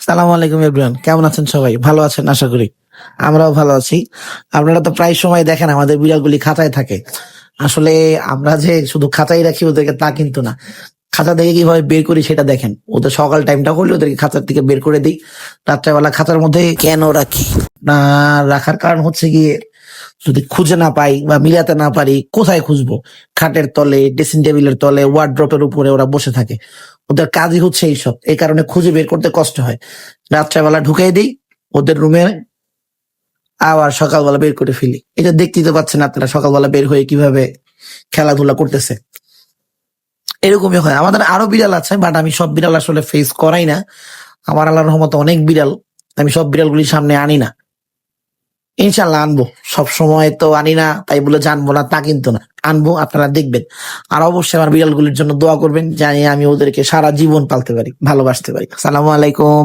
সালাম আলাইকুম এভরিওয়ান, কেমন আছেন সবাই? ভালো আছেন আশা করি। আমরাও ভালো আছি। আপনারা তো প্রায় সময় দেখেন আমাদের বিড়ালগুলি খাঁচায় থাকে। আসলে আমরা যে শুধু খাঁচায় রাখি ওদেরকে তা কিন্তু না। খাঁচা থেকে কিভাবে বের করি সেটা দেখেন। ওদের সকাল টাইমটা হলে ওদেরকে খাঁচার থেকে বের করে দিই। রাত্রেবেলা খাঁচার মধ্যে কেন রাখি? না, রাখার কারণ হচ্ছে গিয়ে যদি খুঁজে না পাই বা মিলাতে না পারি কোথায় খুঁজবো? খাটের তলে, ড্রেসিং টেবিলের তলে, ওয়ার্ড্রপের উপরে ওরা বসে থাকে। ওদের কাজই হচ্ছে এইসব। এই কারণে খুঁজে বের করতে কষ্ট হয়। রাত্রেবেলা ঢুকাই দিই ওদের রুমে, আবার সকালবেলা বের করে ফেলি। এটা দেখতেই তো পাচ্ছেন আপনারা, সকালবেলা বের হয়ে কিভাবে খেলাধুলা করতেছে। এরকমই হয়। আমাদের আরো বিড়াল আছে, বাট আমি সব বিড়াল আসলে ফেস করাই না। আমার আল্লাহর রহমতে অনেক বিড়াল, আমি সব বিড়ালগুলি সামনে আনি না। ইনশাল্লাহ আনবো। সবসময় তো আনি না তাই বলে জানবো না তা কিন্তু না, আনবো, আপনারা দেখবেন। আর অবশ্যই আমার বিড়ালগুলির জন্য দোয়া করবেন, জানি আমি ওদেরকে সারা জীবন পালতে পারি, ভালোবাসতে পারি। আসসালামু আলাইকুম।